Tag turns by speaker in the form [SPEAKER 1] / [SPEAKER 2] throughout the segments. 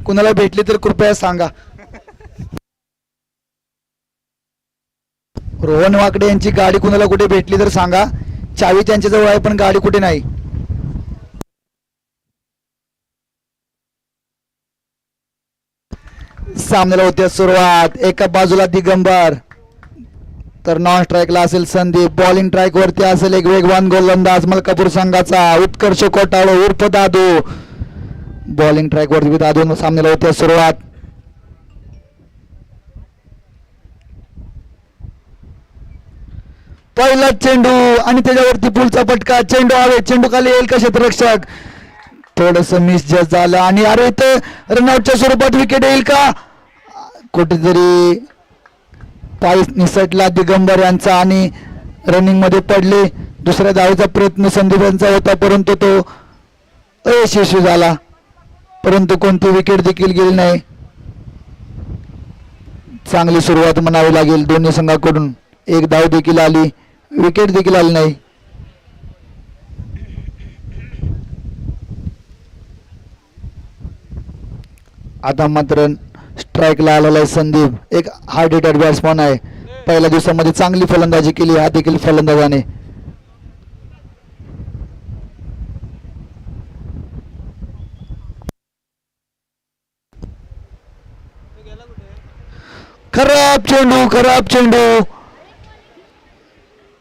[SPEAKER 1] कुणाला भेटली तर कृपया सांगा. रोहन वाकडे यांची गाडी कुणाला कुठे भेटली तर सांगा. चावी त्यांच्याजवळ आहे पण गाडी कुठे नाही. सामन्याला होते सुरुवात. एका बाजूला दिगंबर तर नॉन स्ट्राईकला असेल संदीप. बॉलिंग ट्रॅक वरती असेल एक वेगवान गोलंदाज मलकापूर संघाचा उत्कर्ष कोटाळे उर्फ दादू. बॉलिंग ट्रॅक वरती दादू. सामन्याला होते सुरुवात. पहिला चेंडू आणि त्याच्यावरती पुलचा फटका. चेंडू हवे. चेंडू खाली येईल का क्षेत्ररक्षक. थोडस मिस जस्ट झालं आणि अरे इथे रनआउटच्या स्वरूपात विकेट येईल का. कुठेतरी पाय निसटला दिगंबर यांचा आणि रनिंग मध्ये पडले. दुसऱ्या धावेचा प्रयत्न संदीप यांचा होता परंतु तो अयशस्वी झाला. परंतु कोणती विकेट देखील गेली नाही. चांगली सुरुवात म्हणावी लागेल दोन्ही संघाकडून. एक धाव देखील आली. विकेट देखील आली नाही. आता मात्र स्ट्राईकला आलेला आहे संदीप. एक हार्ड हिटर बॅट्समन आहे. पहिल्या दिवसामध्ये चांगली फलंदाजी केली हा देखील फलंदाजाने. खराब चेंडू. खराब चेंडू.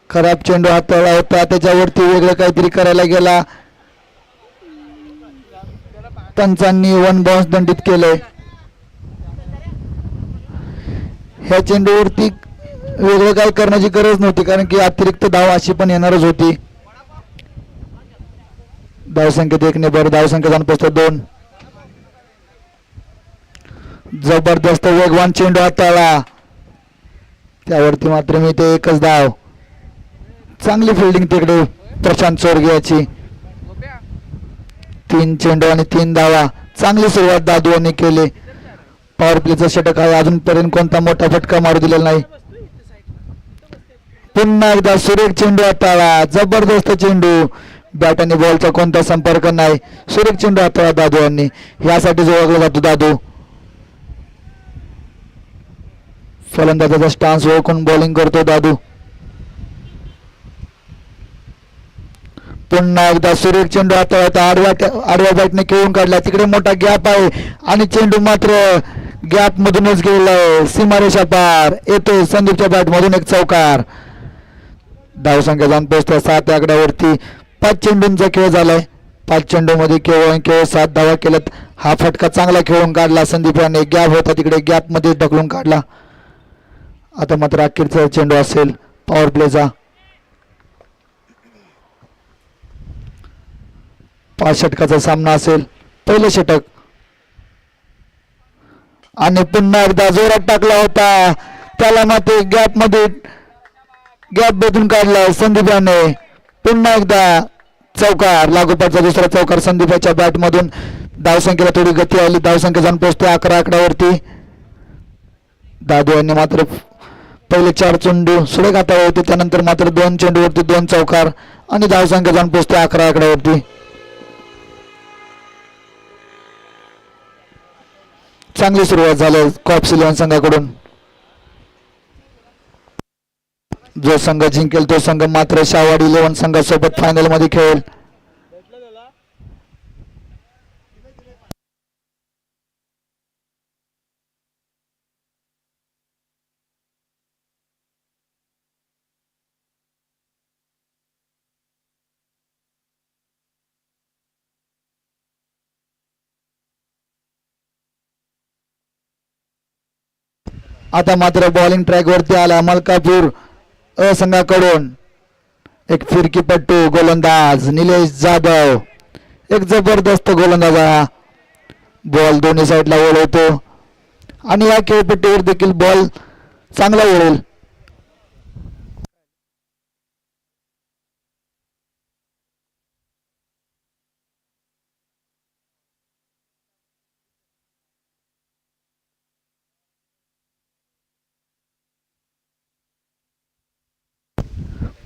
[SPEAKER 1] खराब चेंडू हाताळला होता. त्याच्यावरती वेगळं काहीतरी करायला गेला. पंचांनी वन बाउन्स दंडित केलंय. ह्या चेंडूवरती वेगळं काही करण्याची गरज नव्हती कारण की अतिरिक्त धाव अशी पण येणारच होती. धावसंख्येत 1 ने बरं. धावसंख्या जाऊन पोहोचतो 2. जबरदस्त वेगवान चेंडू हाताळला. त्यावरती मात्र मी ते एकच धाव. चांगली फिल्डिंग तिकडे प्रशांत चोरगे 3 चेंडू आणि 3 धावा. चांगली सुरुवात दादू यांनी केली. पॉवर प्लेचा षटक आहे. अजूनपर्यंत कोणता मोठा फटका मारू दिलेला नाही. पुन्हा एकदा सुरेख चेंडू हाताळला. जबरदस्त चेंडू. बॅट आणि बॉलचा कोणता संपर्क नाही. सुरेख चेंडू हाताळला दादू यांनी. यासाठी ओळखला जातो दादू. फलंदाजाचा स्टान्स ओळखून बॉलिंग करतो दादू. पुन्हा एकदा सुरेख चेंडू हाताळता. आडव्या बॅटने खेळून काढला. तिकडे मोठा गॅप आहे आणि चेंडू मात्र गॅप मधूनच गेलाय. सीमारेषा पार येतोय. संदीपच्या बॅट मधून एक चौकार. धावसंख्या जाऊन पोहोचते 7 आकड्यावरती. 5 चेंडूंचा खेळ झालाय. 5 चेंडू मध्ये केवळ 7 धावा केल्यात. हा फटका चांगला खेळून काढला संदीप याने. गॅप होता तिकडे गॅप मध्ये ढकलून काढला. आता मात्र अखेरचा चेंडू असेल पॉवर प्लेचा. 5 षटकाचा सामना असेल. पहिलं षटक आणि पुन्हा एकदा जोरात टाकला होता. त्याला मात्र गॅप मध्ये गॅप बदलून काढला संदीप याने. पुन्हा एकदा चौकार. लागोपाठचा दुसरा चौकार संदीपाच्या बॅट मधून. धावसंख्येला थोडी गती आली. धावसंख्या जाऊन पोहोचते 11 आकड्यावरती. दादू यांनी मात्र पहिले 4 चेंडू सुरेख हाताळले होते. त्यानंतर मात्र 2 चेंडूवरती 2 चौकार आणि धावसंख्या जाऊन पोहोचते 11 आकड्यावरती. चांगली सुरुवात झाली कॉप्स 11 संघाकडून. जो संघ जिंकेल तो संघ मात्र शाहवाडी 11 संघासोबत फायनल मध्ये खेळेल. आता मात्र बॉलिंग ट्रॅक वरती आला मलकापूर संघाकडून. एक फिरकीपट्टू गोलंदाज निलेश जाधव. एक जबरदस्त गोलंदाज हा. बॉल दोन्ही साईडला वळवतो आणि या खेळपट्टीवर देखील बॉल चांगला वळेल.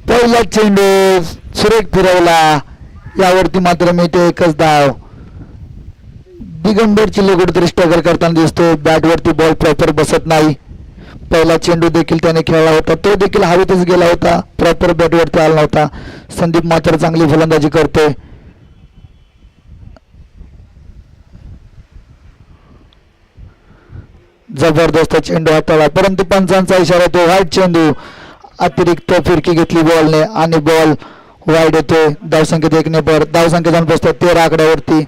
[SPEAKER 1] पहिला चेंडू सुरेख फिरवला. यावरती मात्र मी ते एकच धाव. दिगंबर चिल्ले कुठेतरी स्ट्रगल करताना दिसतो. बॅटवरती बॉल प्रॉपर बसत नाही. पहिला चेंडू देखील त्याने खेळला होता, तो देखील हवेतच गेला होता, प्रॉपर बॅटवरती आला नव्हता. संदीप मात्र चांगली फलंदाजी करतोय. जबरदस्त चेंडू हाताळला, परंतु पंचांचा इशारा तो वाईट चेंडू. अतिरिक्त फिरकी घेतली बॉलने आणि बॉल वाईड येतोय. धावसंख्येत 1 ने पर. धावसंख्या जाऊन पोहोचतात 13 आकड्यावरती.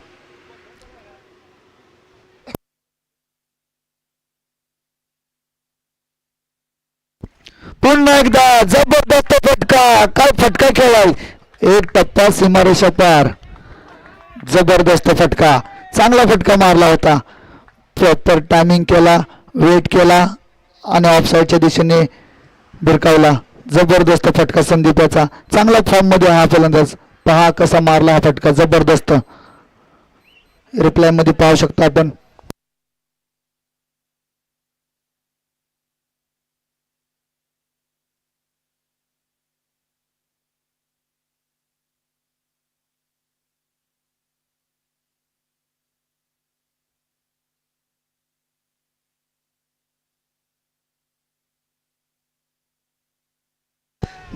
[SPEAKER 1] पुन्हा एकदा जबरदस्त फटका. काय फटका खेळाय. एक टप्पा सीमारेषा पार. जबरदस्त फटका. चांगला फटका मारला होता. प्रॉपर टायमिंग केला, वेट केला आणि ऑफसाईडच्या दिशेने भिरकावला. जबरदस्त फटका संदीपाचा. चांगला फॉर्म मध्ये हा फलंदाज. पहा कसा मारला हा फटका. जबरदस्त. रिप्लाय मध्ये पाहू शकता आपण.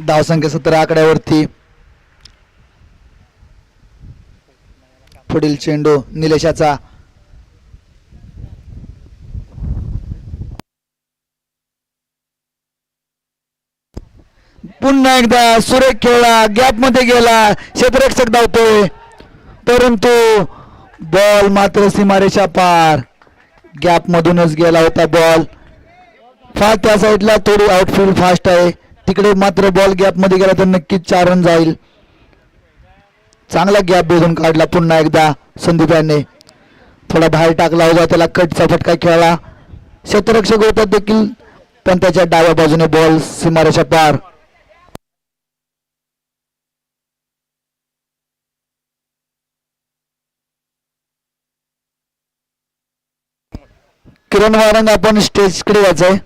[SPEAKER 1] धावसंख्या 17 आकड्यावरती. पुढील चेंडू निलेशाचा. पुन्हा एकदा सुरेख खेळला, गॅप मध्ये गेला, क्षेत्ररक्षक धावतोय, परंतु बॉल मात्र सीमारेषा पार. गॅप मधूनच गेला होता बॉल. फार त्या साईडला थोडी आउटफील्ड फास्ट आहे, तिकडे मात्र बॉल गॅप मध्ये गेला तर नक्कीच 4 रन जाईल. चांगला गॅप भेदून काढला पुन्हा एकदा संदीप यांनी. थोडा बाहेर टाकला होता, त्याला कटचा फटका खेळला. क्षेत्ररक्षक होता देखील, पण त्याच्या डाव्या बाजूने बॉल सीमारेषा पार. किरण वारंग आपण स्टेजकडे यायचंय.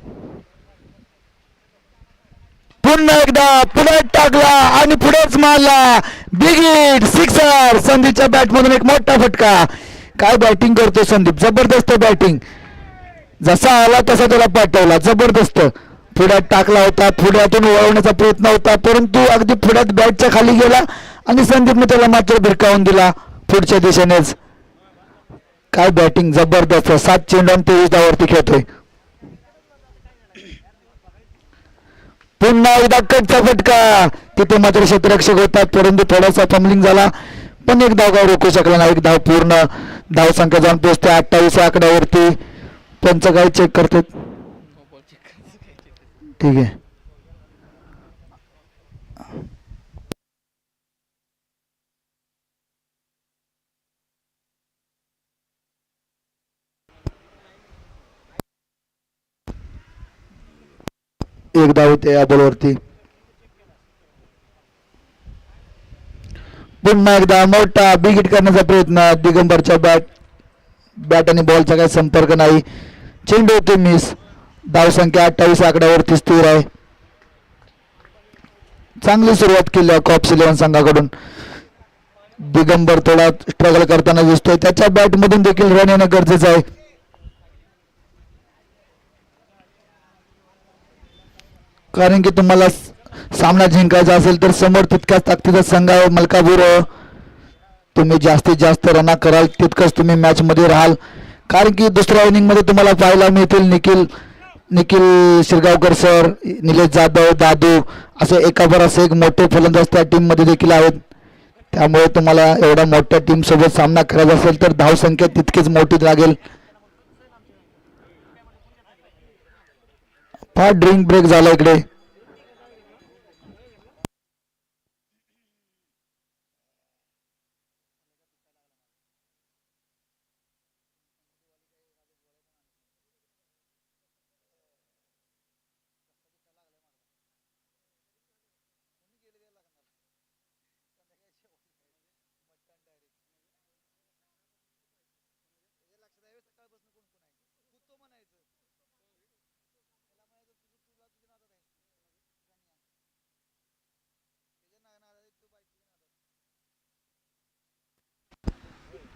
[SPEAKER 1] पुन्हा एकदा पुढे टाकला आणि पुढेच मारला. Big hit, sixer. संदीपच्या बॅटमधून एक मोठा फटका. काय बॅटिंग करतो संदीप. जबरदस्त बॅटिंग. जसा आला तसा त्याला पाठवला. जबरदस्त. पुढ्यात टाकला होता, पुढ्यातून वळवण्याचा प्रयत्न होता, परंतु अगदी पुढ्यात बॅटच्या खाली गेला आणि संदीपने त्याला मात्र भिरकावून दिला पुढच्या दिशेनेच. काय बॅटिंग. जबरदस्त. 7 चेंडू आणि 23 धावावरती खेळतोय. पुन्हा एकदा कटचा फटका. तिथे मात्र क्षेत्ररक्षक होता, परंतु थोडासा फंबलिंग झाला, पण एक धाव काय रोखू शकला नाही. एक धाव पूर्ण. धावसंख्या जाऊन पोहोचते 28 आकड्यावरती. पंच काय चेक करतात. ठीक आहे. एक धाव होते या बॉलवरती. पुन्हा एकदा मोठा बिग हिट करण्याचा प्रयत्न. दिगंबरच्या बॅट आणि बॉलचा काही संपर्क नाही. चेंडू होते मिस. धावसंख्या 28 आकड्यावरती स्थिर आहे. चांगली सुरुवात केली कॉप्स 11 संघाकडून. दिगंबर थोडा स्ट्रगल करताना दिसतोय. त्याच्या बॅटमधून देखील रन येणं गरजेचं आहे. कारण की तुम्हाला सामना जिंकायचा असेल तर समोर तितक्याच ताकदीचा संघ आहे मलकापूर. तुम्ही जास्तीत जास्त रन कराल तितकंच तुम्ही मॅच मध्ये राहाल. कारण की दुसऱ्या इनिंग मध्ये तुम्हाला पाहायला मिळतील निखिल निखिल शिरगावकर सर, निलेश जाधव, दादू असे एकावर असे एक मोठे फलंदाज त्या टीम मध्ये देखील आहेत. त्यामुळे तुम्हाला एवढ्या मोठ्या टीम सोबत सामना करायचा असेल तर धावसंख्या तितकीच मोठी लागेल. फार ड्रिंक ब्रेक झाला इकडे.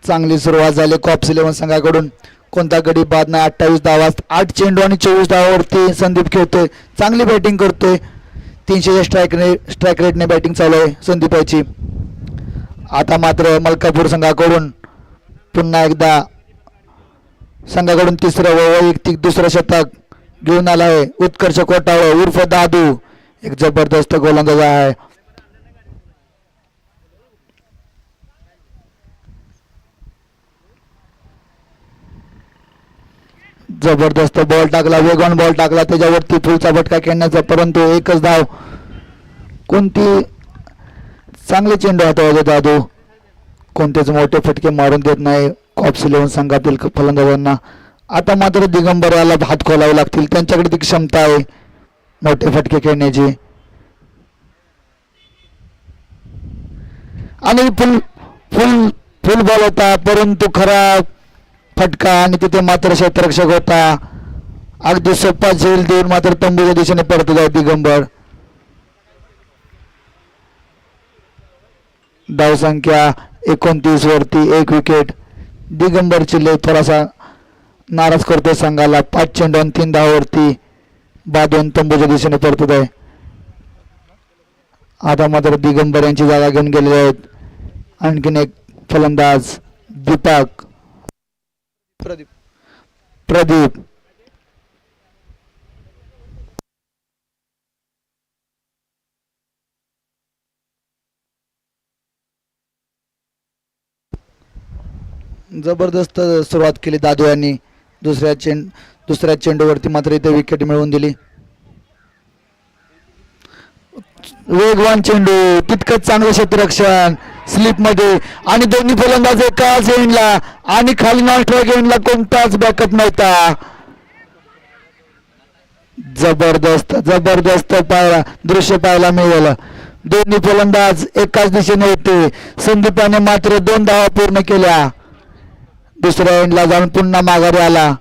[SPEAKER 1] चांगली सुरुवात झाली कॉप्स 11 संघाकडून. कोणता गडी बाद नाही. 28 धावा, 8 चेंडू आणि 24 धावावरती संदीप खेळतोय. चांगली बॅटिंग करतोय. 300च्या स्ट्राईक रेटने बॅटिंग चालू आहे संदीपाची. आता मात्र मलकापूर संघाकडून पुन्हा एकदा संघाकडून तिसरं वैयक्तिक दुसरं शतक घेऊन आला आहे उत्कर्ष कोटाळे उर्फ दादू. एक जबरदस्त गोलंदाज आहे. जबरदस्त बॉल टाकला, वेगवान बॉल टाकला, त्याच्यावरती फुलचा फटका खेळण्याचा, परंतु एकच धाव. कोणती चांगले चेंडू हाताळतो दादू. कोणतेच मोठे फटके मारून देत नाही कॉप्स 11 संघातील फलंदाजांना. आता मात्र दिगंबराला हात खोलावे लागतील. त्यांच्याकडे ती क्षमता आहे मोठे फटके खेळण्याची. आणि फुल फुल फुल बॉल होता, परंतु खरा फटका आणि तिथे मात्र क्षेत्ररक्षक होता. अगदी सोपा झेल देऊन मात्र तंबूच्या दिशेने परत जाऊ दिगंबर. धावसंख्या 29 वरती 1 विकेट. दिगंबर चिल्ले थोडासा नाराज करतोय संघाला. 5 चेंडू आणि 3 धावावरती बादून तंबूच्या दिशेने परतत आहे. आता मात्र दिगंबर यांची जागा घेऊन गेलेले आहेत आणखीन एक फलंदाज दीपक प्रदीप. जबरदस्त सुरुवात केली दादू यांनी. दुसऱ्या चेंडूवरती मात्र इथे विकेट मिळवून दिली. वेगवान चेंडू, तितकंच चांगलं क्षेत्ररक्षण स्लिप मध्ये आणि दोन्ही फलंदाज एकाच एंडला आणि खाली नॉन स्ट्राईक एंडला कोणताच बॅकअप नव्हता. जबरदस्त दृश्य पाहायला मिळालं. दोन्ही फलंदाज एकाच दिशेने होते. संदीपाने मात्र 2 धावा पूर्ण केल्या. दुसऱ्या एंडला जाऊन पुन्हा माघारी आला.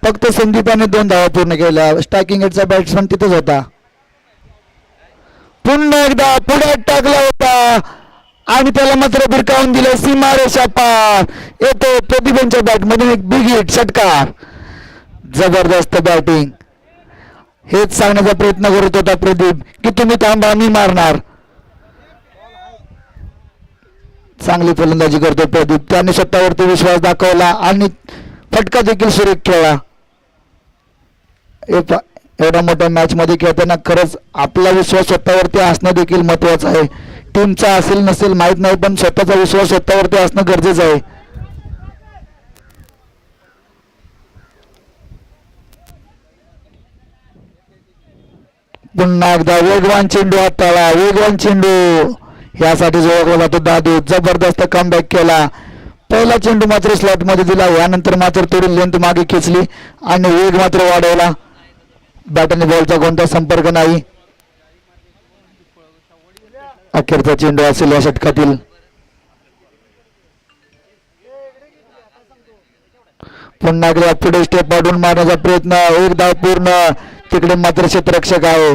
[SPEAKER 1] फक्त संदीपाने 2 धावा पूर्ण केल्या. स्ट्रायकिंग एटचा बॅट्समन तिथेच होता. पुन्हा एकदा पुढे टाकला होता आणि त्याला मात्र भिरकावून दिलं. सीमारेषा पार येतो प्रदीपांच्या बॅटमधून एक बिग हिट षटकार. जबरदस्त बॅटिंग. हेच सांगण्याचा प्रयत्न करत होता प्रदीप की तुम्ही थांबा मी मारणार. चांगली फलंदाजी करतो प्रदीप. त्याने स्वतःवरती विश्वास दाखवला आणि फटका देखील सुरेख खेळला. एवढ्या मोठ्या मॅच मध्ये खेळताना खरंच आपला विश्वास स्वतःवरती असणं देखील महत्वाचं आहे. टीमचा असेल नसेल माहित नाही, पण स्वतःचा विश्वास स्वतःवरती असणं गरजेचं आहे. पुन्हा एकदा वेगवान चेंडू हाताळा. वेगवान चेंडू यासाठी ओळखला जातो दादू. जबरदस्त कमबॅक केला. पहिला चेंडू मात्र स्लॉट मध्ये दिला. यानंतर मात्र थोडी लेंथ मागे खेचली आणि वेग मात्र वाढवला. बॅट आणि बॉलचा कोणता संपर्क नाही. अखेरचा चेंडू असेल या षटकातील. पुन्हा एकदा पुढे स्टेप वाढून मारण्याचा प्रयत्न. 1 धाव पूर्ण. तिकडे मात्र क्षेत्ररक्षक आहे.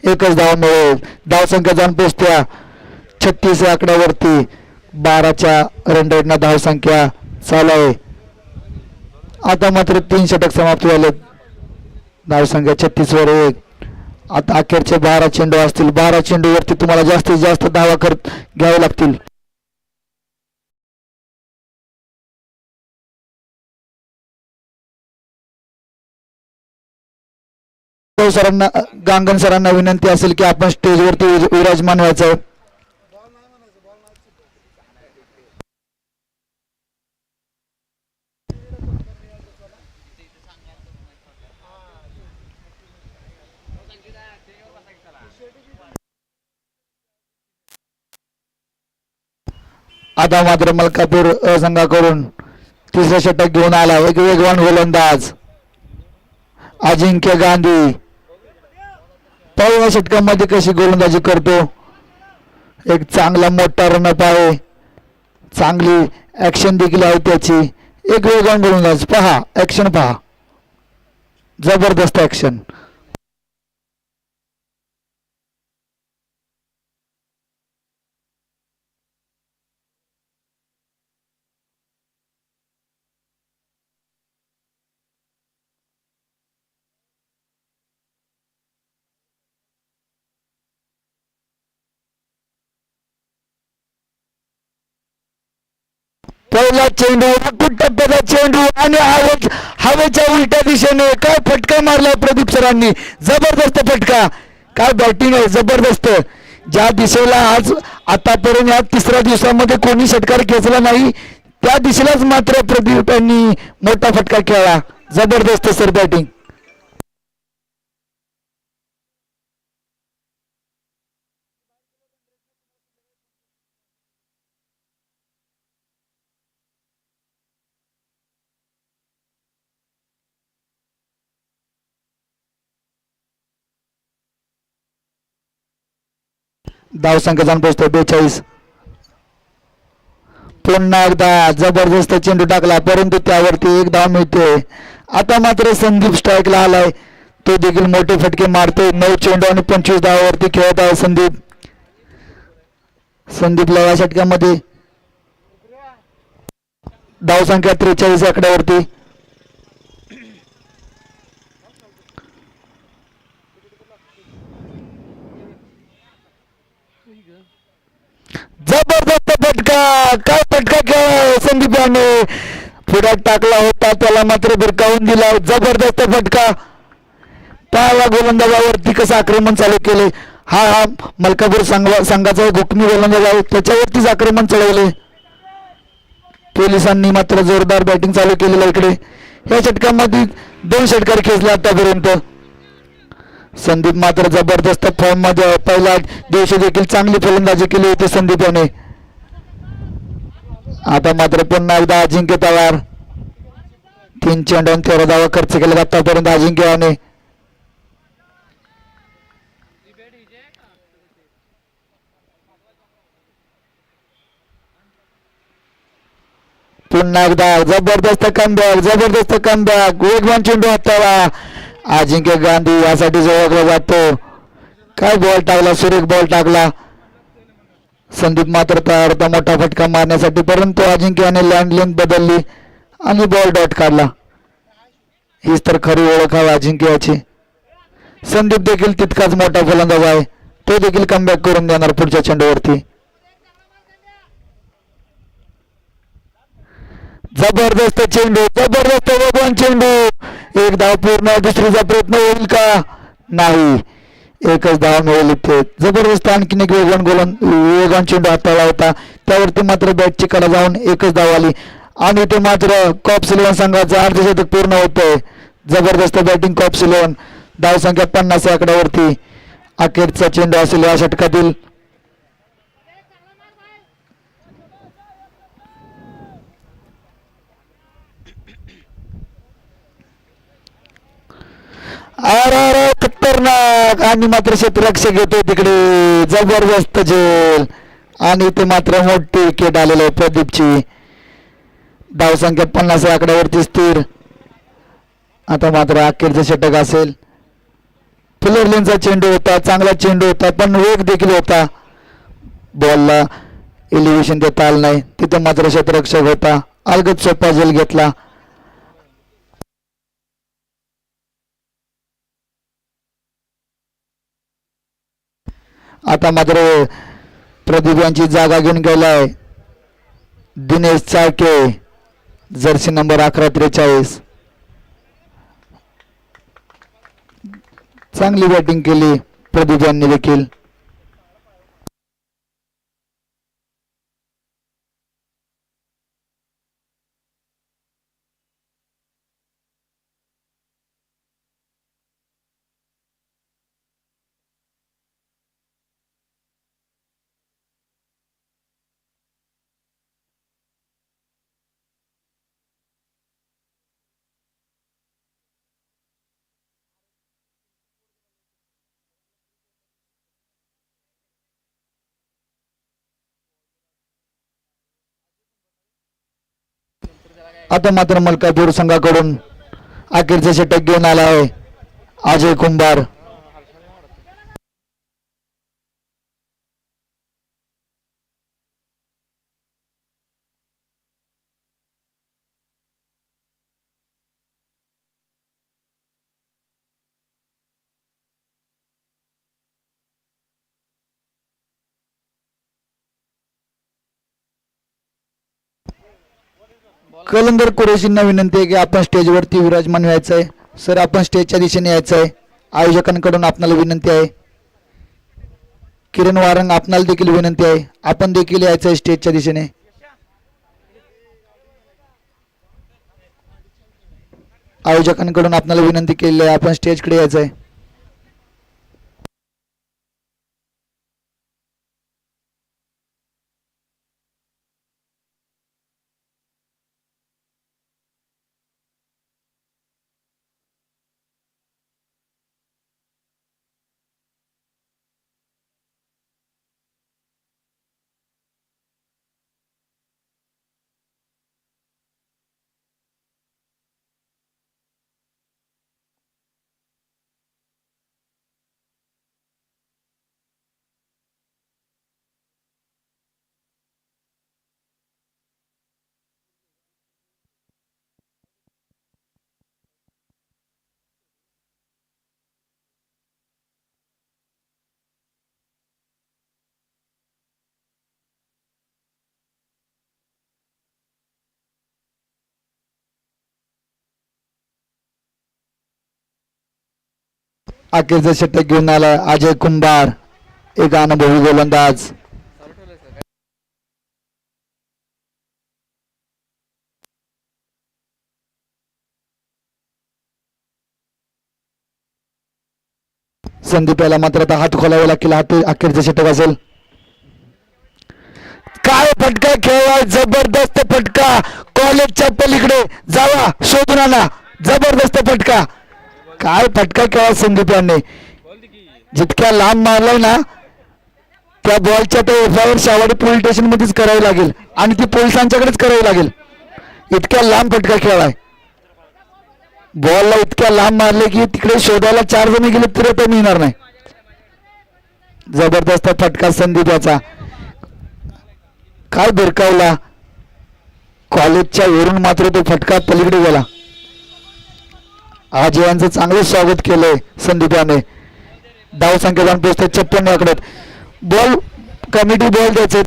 [SPEAKER 1] 1च धाव मिळेल. धावसंख्या जाऊन पोहोचत्या 36 या आकड्यावरती. 12च्या रन रेटनं धावसंख्या चालू आहे. आता मात्र 3 षटक समाप्त झाले. धावसंख्या 36 वर 1. आता अखेरचे 12 चेंडू असतील. 12 चेंडूवरती तुम्हाला जास्तीत जास्त धावा घ्यावे लागतील. सरांना गांगण सरांना विनंती असेल की आपण स्टेजवरती विराजमान व्हायचं. आता मात्र मलकापूर संघाकडून तिसरं षटक घेऊन आला एक वेगवान गोलंदाज अजिंक्य गांधी. पहिल्या षटकामध्ये कशी गोलंदाजी करतो. एक चांगला मोठा रनअप आहे. चांगली ऍक्शन देखील आहे त्याची. एक वेगवान गोलंदाज. पहा ऍक्शन पहा. जबरदस्त ऍक्शन. पहिला चेंडू राखून टप्प्याचा चेंडू आणि हवेच्या उलट्या दिशेने काय फटका मारलाय प्रदीप सरांनी. जबरदस्त फटका. काय बॅटिंग आहे जबरदस्त. ज्या दिशेला आज आतापर्यंत या तिसऱ्या दिवसामध्ये कोणी षटकार खेचला नाही त्या दिशेलाच मात्र प्रदीप यांनी मोठा फटका खेळला. जबरदस्त सर बॅटिंग. धाव संख्या जाऊन पोहोचतो 42. पुन्हा एकदा जबरदस्त चेंडू टाकला परंतु त्यावरती एक धाव मिळते. आता मात्र संदीप स्ट्राईकला आलाय. तो देखील मोठे फटके मारतो. 9 चेंडू आणि 25 धावावरती खेळत आहे संदीप. संदीपला या षटकामध्ये धाव संख्या 43 आकड्यावरती. जबरदस्त फटका. काय फटका खेळ संदीप याने पुढ्यात टाकला होता त्याला मात्र भिरकावून दिला. जबरदस्त फटका. पाहावा गोलंदाजावरती कसं आक्रमण चालू केले. हा मलकापूर संघाचा घुकमी गोलंदाज आहे त्याच्यावरतीच आक्रमण चढवले. पोलिसांनी मात्र जोरदार बॅटिंग चालू केलेलं इकडे. या षटकामध्ये 2 षटकार खेचले आतापर्यंत. संदीप मात्र जबरदस्त फॉर्म मध्ये. पहिल्या दिवशी देखील चांगली फलंदाजी केली होती संदीप याने. आता मात्र पुन्हा एकदा अजिंक्य तयार. 3 चेंडू 13 धावा खर्च केले आतापर्यंत अजिंक्य याने. पुन्हा एकदा जबरदस्त कमबॅक. जबरदस्त कमबॅक. वेगवान चेंडू हाताळा. अजिंक्य गांधी यासाठी ओळखला जातो. काय बॉल टाकला. सुरेख बॉल टाकला. संदीप मात्र तयार होता मोठा फटका मारण्यासाठी परंतु अजिंक्य याने लँड लेंथ बदलली आणि बॉल डॉट काढला. हीच तर खरी ओळख आहे अजिंक्याची. संदीप देखील तितकाच मोठा फलंदाज आहे. तो देखील कमबॅक करून देणार पुढच्या चेंडूवरती. जबरदस्त चेंडू. जबरदस्त वेगवान चेंडू. एक धाव पूर्ण. दुसरीचा प्रयत्न होईल का. नाही. एकच धाव मिळेल इथे. जबरदस्त आणखीन एक वेगवान चेंडू हाताळला होता त्यावरती मात्र बॅटची कडा जाऊन एकच धाव आली आणि ते मात्र कॉप सिल्वन संघाचं अर्धशतक पूर्ण होतंय. जबरदस्त बॅटिंग कॉप सिल्वन. धाव संख्या 50 आकड्यावरती. अखेरचा चेंडू असेल या षटकातील. अरे खतरनाक. आणि मात्र क्षेत्ररक्षक घेतो तिकडे. जबरदस्त झेल आणि ते मात्र मोठी विकेट आलेलं आहे प्रदीपची. धाव संख्या 50 आकड्यावरती स्थिर. आता मात्र अखेरचं षटक असेल. फुलरलेनचा चेंडू होता. चांगला चेंडू होता पण वेग देखील होता. बॉलला एलिव्हेशन देता आलं नाही. तिथे मात्र क्षेत्ररक्षक होता. अलगद सोपा झेल घेतला. आता मात्र प्रदीप यांची जागा घेऊन गेलाय दिनेश चाळके. Jersey number 11-43. चांगली बॅटिंग केली प्रदीप यांनी देखील. आता मात्र मलकापूर संघाकडून अखेरचे षटक घेऊन आला आहे अजय कुंभार. कलंदर कुरेशींना विनंती आहे की आपण स्टेजवरती विराजमान व्हायचं आहे. सर आपण स्टेजच्या दिशेने यायचं आहे. आयोजकांकडून आपणाला विनंती आहे. किरण वारंग आपणाला देखील विनंती आहे, आपण देखील यायचं आहे स्टेजच्या दिशेने. आयोजकांकडून आपल्याला विनंती केली आहे, आपण स्टेजकडे यायचं आहे. अखेरचा षटक घेऊन आला अजय कुंभार, एक अनुभवी गोलंदाज. संदीप याला मात्र आता हात खोलावा लागेल. अखेरचं षटक असेल. काय फटका खेळला, जबरदस्त फटका. कॉलेजच्या पलीकडे जावा, शोधून आणा. जबरदस्त फटका. काय फटका खेळला संदीप यांनी. जितक्या लांब मारलाय ना त्या बॉलच्या तो एफआयआर शावाडी पोलीस स्टेशन मध्येच करावी लागेल आणि ती पोलिसांच्याकडेच करावी लागेल. इतक्या लांब फटका खेळलाय. बॉलला इतक्या लांब मारले की तिकडे शोधायला 4 जण गेले तरी तो मिळणार नाही. जबरदस्त फटका संदीप याचा. काय भिरकावला. कॉलेजच्या वरून मात्र तो फटका पलीकडे गेला. आज यांचं चांगलं स्वागत केलंय संदीप याने. धाव संख्या जाऊन पोहोचते 56 आकड्यात. बॉल कमिटी बॉल द्यायचे.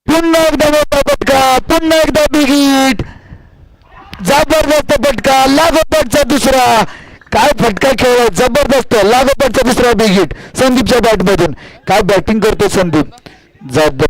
[SPEAKER 1] पुन्हा एकदा मोठा फटका, पुन्हा एकदा बिग हिट. जबरदस्त फटका, लागोपाठचा दुसरा. काय फटका खेळ, जबरदस्त. लागोपाठचा दुसरा बिग हिट संदीपच्या बॅट मधून. काय बॅटिंग करतो संदीप. जबरदस्त.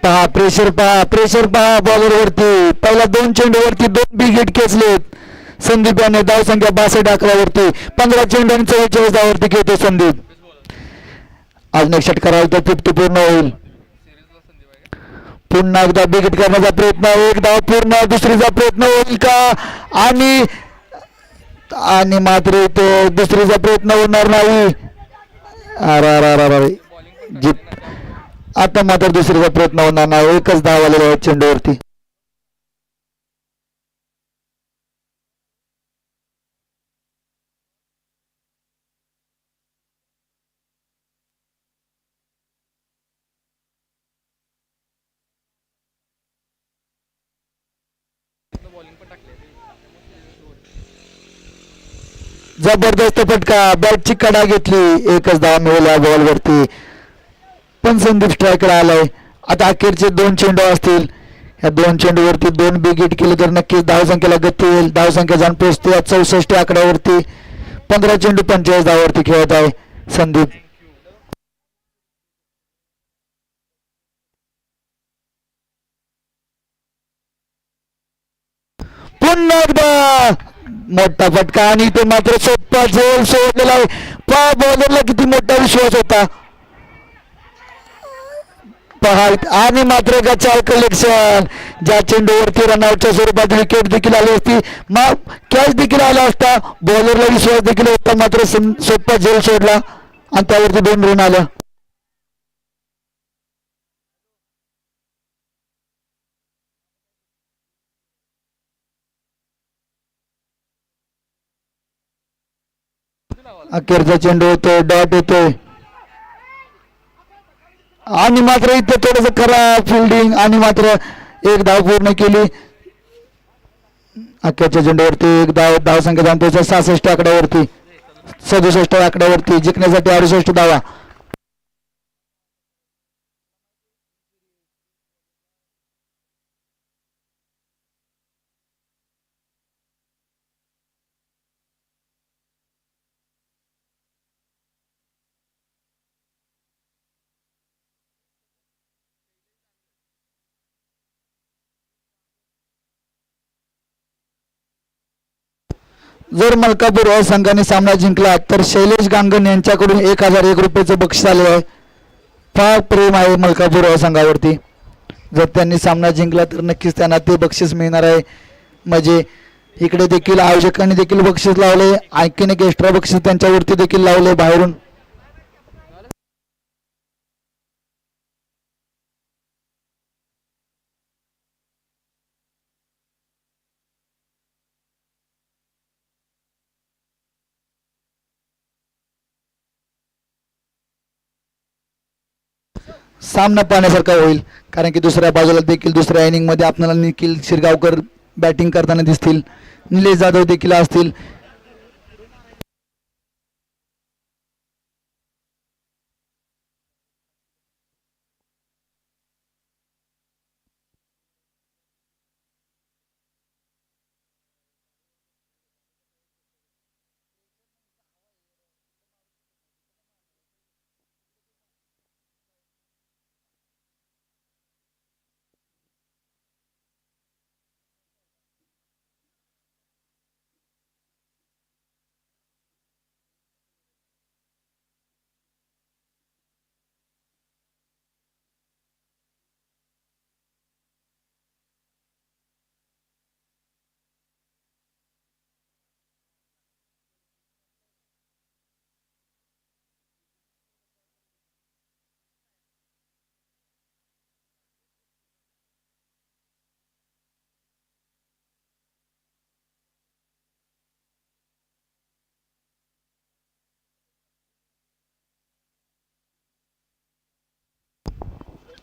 [SPEAKER 1] पहा प्रेशर, पहा प्रेशर, पहा बॉलर वरती. पहिला 2 चेंडूवरती 2 बिग हिट खेचलेत संदीप याने. धाव संख्या 62 आकड्यावरती. 15 चेंडू आणि 44 धावावरती खेळतो संदीप. अजून एक षटकार आला तर 50 पूर्ण होईल. पुन्हा एकदा बिग हिट करण्याचा प्रयत्न. एक धाव पूर्ण. दुसरीचा प्रयत्न होईल का. आणि मात्र तो दुसरीचा प्रयत्न होणार नाही. अरे आता मात्र दुसरीचा प्रयत्न होणार नाही. एकच धाव आलेला आहे चेंडूवरती. जबरदस्त फटका. बॅटची कडा घेतली. एकच धाव मिळाला बॉलवरती. पण संदीप स्ट्रायकर आलाय. आता अखेरचे 2 चेंडू असतील. या 2 चेंडूवरती 2 बिग हिट केले तर नक्कीच धाव संख्येला गती येईल. धाव संख्या जाऊन पोहोचते 64 आकड्यावरती. 15 चेंडू 45 धावावरती खेळत आहे संदीप. पुन्हा एकदा मोठा फटका आणि तो मात्र सोप्पा झेल सोडलेला आहे. पहा बॉलरला किती मोठा विश्वास होता. पहा आणि मात्र गचाळ कलेक्शन ज्या चेंडूवरती रनआउटच्या स्वरूपात विकेट देखील आली असती, कॅच देखील आला असता, बॉलरला विश्वास देखील होता, मात्र सोप्पा झेल सोडला आणि त्यावरती 2 रन आल्या. अखेरचा चेंडू होतो, डॉट येतोय आणि मात्र इथे थोडस खराब फिल्डिंग आणि मात्र 1 धाव पूर्ण केली. अखेरच्या चेंडूवरती 1 धाव संख्या जाऊन 66 आकड्यावरती, 67 आकड्यावरती, जिंकण्यासाठी 68 धावा. जर मलकापूर या संघाने सामना जिंकला तर शैलेश गांगण यांच्याकडून 1001 रुपयाचं बक्षीस आले आहे. फार प्रेम आहे मलकापूर या संघावरती. जर त्यांनी सामना जिंकला तर नक्कीच त्यांना ते बक्षीस मिळणार आहे. म्हणजे इकडे देखील आयोजकांनी देखील बक्षीस लावले, आणखीन एक एक्स्ट्रा बक्षीस त्यांच्यावरती देखील लावले बाहेरून. सामना पाहण्यासारखा होईल, कारण की दुसऱ्या बाजूला देखील दुसऱ्या इनिंगमध्ये आपल्याला निखिल शिरगावकर बॅटिंग करताना दिसतील, निलेश जाधव देखील असतील.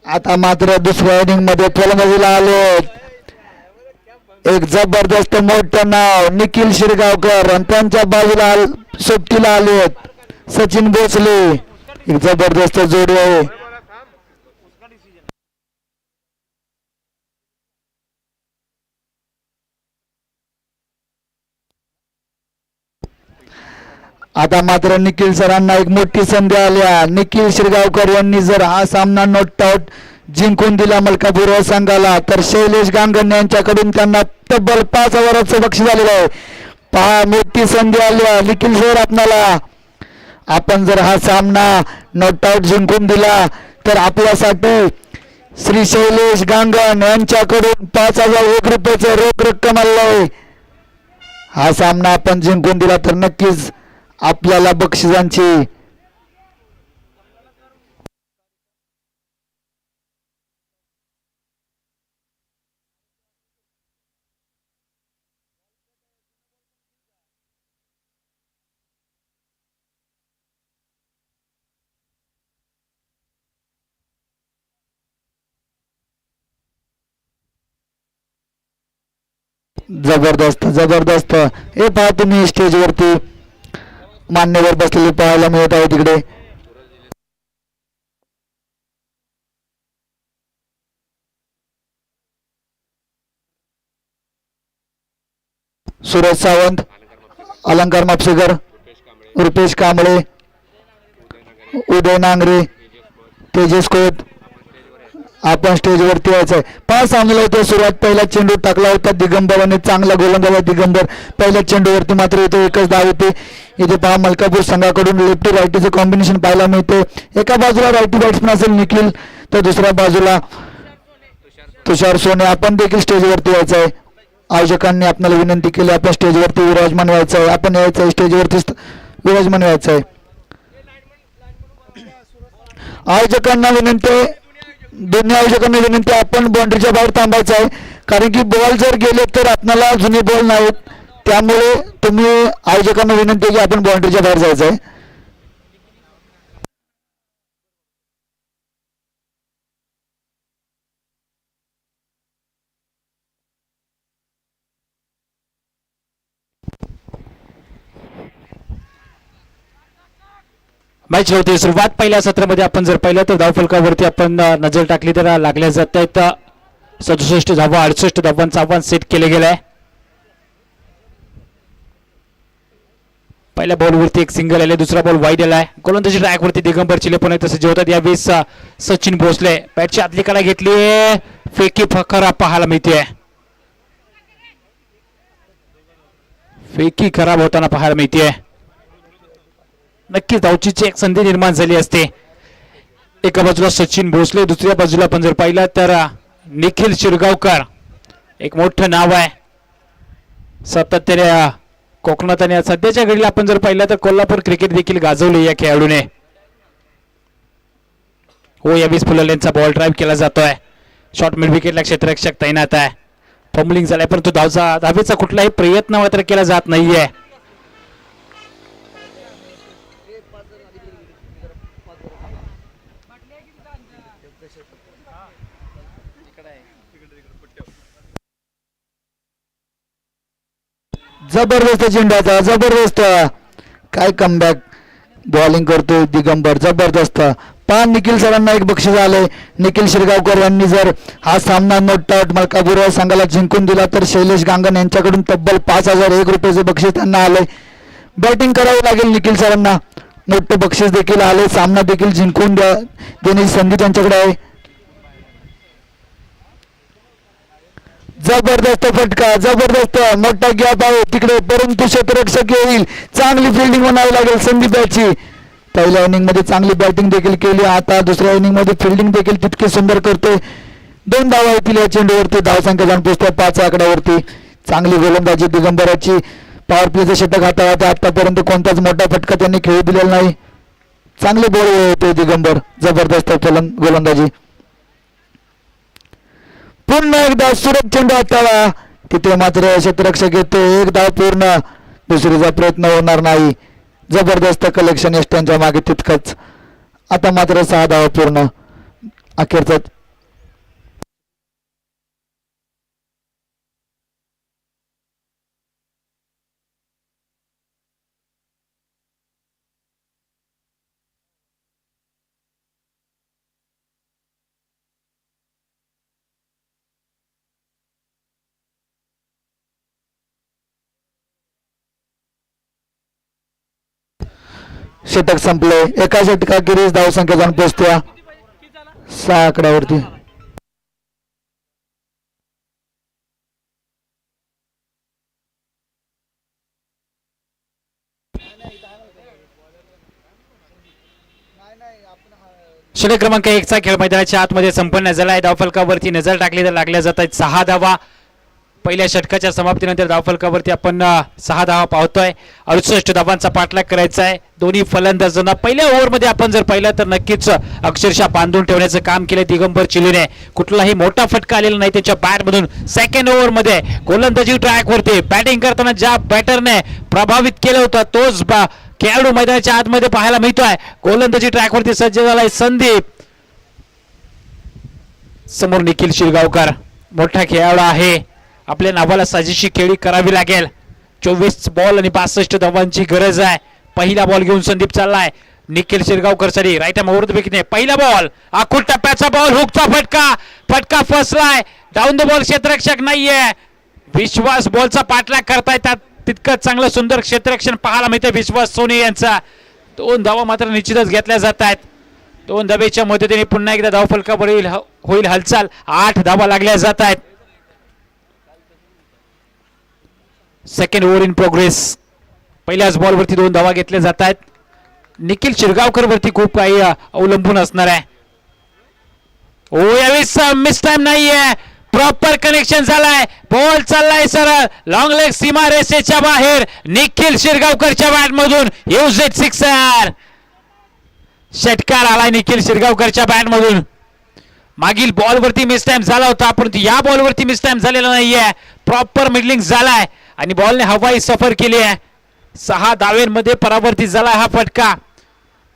[SPEAKER 1] आता मात्र दुसऱ्या इनिंग मध्ये फलंदाजीला आले एक जबरदस्त मोठं नाव निखिल शिरगावकर आणि त्यांच्या बाजूला सोबतीला आलेत सचिन भोसले. एक जबरदस्त जोडी आहे. आता मात्र निखिल सरांना एक मोठी संधी आल्या. निखिल शिरगावकर यांनी जर हा सामना नॉट आउट जिंकून दिला मलकापूर संघाला तर शैलेश गांगण यांच्याकडून त्यांना तब्बल 5,000चं बक्षीस आलेलं आहे. पहा मोठी संधी आली निखिल सर आपणाला. आपण जर हा सामना नॉट आउट जिंकून दिला तर आपल्यासाठी श्री शैलेश गांगण यांच्याकडून 5,001 रुपयाचं रोख रक्कम आलेलं आहे. हा सामना आपण जिंकून दिला तर नक्कीच आपल्याला बक्षिसांची जबरदस्त जबरदस्त. हे पहा तुम्ही स्टेजवरती मान्यवर बसलेले पाहायला मिळत आहे. तिकडे सुरज सावंत, अलंकार मापसेकर, रुपेश कांबळे, उदय नांगरे, तेजस खोत आपण स्टेजवरती यायचंय. या सामन्याला इथे सुरुवात पहिला चेंडू टाकला होता दिगंबराने, चांगला गोलंदाज दिगंबर. पहिल्या चेंडूवरती मात्र इथे एकच धाव होते. इथे पहा मलकापूर संघाकडून लेफ्टी रायटीचं कॉम्बिनेशन पाहायला मिळते. एका बाजूला रायटी बॅट्समन असेल निखिल, तर दुसऱ्या बाजूला तुषार सोने. आपण देखील स्टेजवरती यायचं आहे. आयोजकांनी आपल्याला विनंती केली आपण स्टेजवरती विराजमान व्हायचं आहे. आपण यायचं आहे स्टेजवरती विराजमान व्हायचं आहे. आयोजकांना विनंती, दोन्ही आयोजकांना विनंती, आपण बाउंड्रीच्या बाहेर थांबायचं आहे. कारण की बॉल जर गेले तर आपल्याला जुने बॉल नाहीत. त्यामुळे तुम्ही आयोजकांना विनंती आहे की आपण बाउंड्रीच्या बाहेर जायचं आहे.
[SPEAKER 2] मॅच होती सुरुवात. पहिल्या सत्रामध्ये आपण जर पाहिलं तर धावफलकावरती आपण नजर टाकली तर लागल्या जात आहेत 67 धावा, 68 धावांचं आव्हान सेट केले गेलं आहे. पहिल्या बॉलवरती एक सिंगल आले, दुसरा बॉल वाईड आलाय. गोलंदाजी ट्रॅकवरती दिगंबर चिले पण तसे जेवतात. यावेळेस सचिन भोसले बॅटची आतली कडा घेतली, फेकी खराब पाहायला मिळते. फेकी खराब होताना पाहायला मिळते. नक्कीच धावचीची एक संधी निर्माण झाली असते. एका बाजूला सचिन भोसले, दुसऱ्या बाजूला आपण जर पाहिलं तर निखिल शिरगावकर. एक मोठं नाव आहे सातत्याने कोकणात, आणि सध्याच्या घडीला आपण जर पाहिलं तर कोल्हापूर क्रिकेट देखील गाजवले या खेळाडूने. हो, यावेळेस फुललेंचा बॉल ड्राईव्ह केला जातोय. शॉर्ट मिड विकेटला क्षेत्ररक्षक तैनात आहे. फंबलिंग झालाय परंतु धावेचा कुठलाही प्रयत्न मात्र केला जात नाहीये.
[SPEAKER 1] जबरदस्त चेंडाचा, जबरदस्त काय कमबॅक बॉलिंग करतोय दिगंबर, जबरदस्त. पान निखिल सरांना एक बक्षीस आले. निखिल शिरगावकर यांनी जर हा सामना नोट आउट मलकापूर संघाला जिंकून दिला तर शैलेश गांगण यांच्याकडून तब्बल 5001 रुपयाचे बक्षीस त्यांना आले. बॅटिंग करावी लागेल निखिल सरांना, मोठं बक्षीस देखील आले. सामना देखील जिंकून देण्याची संधी त्यांच्याकडे आहे. जबरदस्त फटका, जबरदस्त मोठा गॅप आहे तिकडे, परंतु क्षेत्ररक्षक येईल. चांगली फिल्डिंग म्हणावी लागेल संदीप याची. पहिल्या इनिंग मध्ये चांगली बॅटिंग देखील केली, आता दुसऱ्या इनिंग मध्ये फिल्डिंग देखील तितकी सुंदर करतोय. 2 धावा येतील या चेंडूवरती. धावसंख्या जाऊन पोहोचते 5 आकड्यावरती. चांगली गोलंदाजी दिगंबराची. पॉवर प्लेचं षटक हाताळत आतापर्यंत कोणताच मोठा फटका त्यांनी खेळू दिलेला नाही. चांगले बॉल होते दिगंबर, जबरदस्त गोलंदाजी. पुन्हा एकदा सुरत चेंडू हाताळा, तिथे मात्र क्षेत्ररक्षक येतो. एक धाव पूर्ण, दुसरीचा प्रयत्न होणार नाही. जबरदस्त कलेक्शन यष्ट्यांच्या मागे तितकंच. आता मात्र 6 धाव पूर्ण. अखेरचा षटक संपले. एका षटकाखेरीज धावसंख्या जाऊन पोहोचते 6 आकड्यावरती.
[SPEAKER 2] षटक क्रमांक 1 चा खेळ मैदानाच्या आतमध्ये संपन्न झालाय. धावफलकावरती नजर टाकली तर लागल्या जात आहेत 6 धावा. पहिल्या षटकाच्या समाप्तीनंतर धावफलकावरती आपण 6 धावा पाहतोय. 68 धावांचा पाठलाग करायचा आहे दोन्ही फलंदाजांना. पहिल्या ओव्हरमध्ये आपण जर पाहिलं तर नक्कीच अक्षरशः बांधून ठेवण्याचं काम केलं दिगंबर चिलेने. कुठलाही मोठा फटका आलेला नाही त्याच्या बॅटमधून. सेकंड ओव्हरमध्ये गोलंदाजी ट्रॅकवरती बॅटिंग करताना ज्या बॅटरने प्रभावित केलं होतं तोच खेळाडू मैदानाच्या आतमध्ये पाहायला मिळतोय. गोलंदाजी ट्रॅकवरती सज्ज झालाय संदीप. समोर निखिल शिरगावकर, मोठा खेळाडू आहे. आपल्या नावाला साजेशी खेळी करावी लागेल. 24 बॉल आणि 62 धावांची गरज आहे. पहिला बॉल घेऊन संदीप चाललाय निखिल शिरगावकर साठी. Right arm over the wicket. पहिला बॉल आखूड टप्प्याचा बॉल, हुकचा फटका फसलाय. डाऊन द बॉल, क्षेत्ररक्षक नाहीये. विश्वास बॉलचा पाठलाग करताय, त्यात तितकं चांगलं सुंदर क्षेत्ररक्षण पाहायला मिळतं विश्वास सोनी यांचा. 2 धावा मात्र निश्चितच घेतल्या जात आहेत. 2 धावेच्या मदतीने पुन्हा एकदा धावफलकावरील होईल हालचाल. 8 धावा लागल्या जात आहेत. Second over in progress. पहिल्याच बॉलवरती 2 धावा घेतल्या जात आहेत. निखिल शिरगावकर वरती खूप काही अवलंबून असणार आहे. ओ यावेळी मिस टाइम नाहीये. प्रॉपर कनेक्शन झालाय. बॉल चाललाय सरळ लॉंग लेग सीमा रेषेच्या बाहेर. निखिल शिरगावकरच्या बॅट मधून यूज इट सिक्सर. षटकार आलाय निखिल शिरगावकरच्या बॅट मधून. मागील बॉल वरती मिस टाइम झाला होता परंतु या बॉल वरती मिस टाइम झालेला नाहीये. प्रॉपर मिडलिंग झालाय आणि बॉलने हवाई सफर केली आहे. 6 धावेंमध्ये परावर्तित झालाय हा फटका.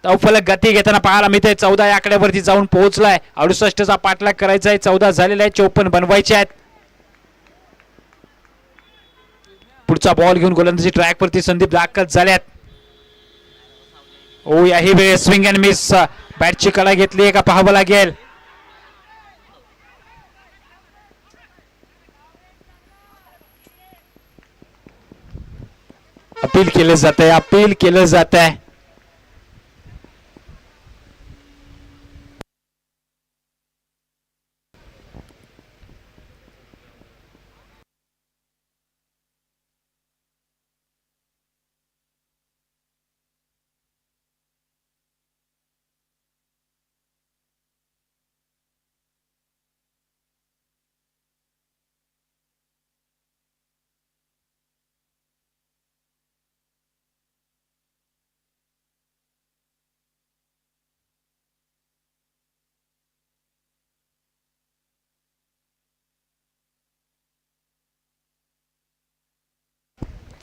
[SPEAKER 2] धावफलक गती घेताना पाहायला मिळते. 14 या आकड्यावरती जाऊन पोहोचलाय. 68 चा पाठलाग करायचा आहे. 14 झालेला आहे. 54 बनवायचे आहेत. पुढचा बॉल घेऊन गोलंदाजी ट्रॅक वरती संदीप दाखल झाल्यात. ओ याही वेळेस स्विंग अँड मिस. बॅटची कला घेतली आहे का पाहावं लागेल. अपील केलं जात आहे. अपील केलं जात आहे.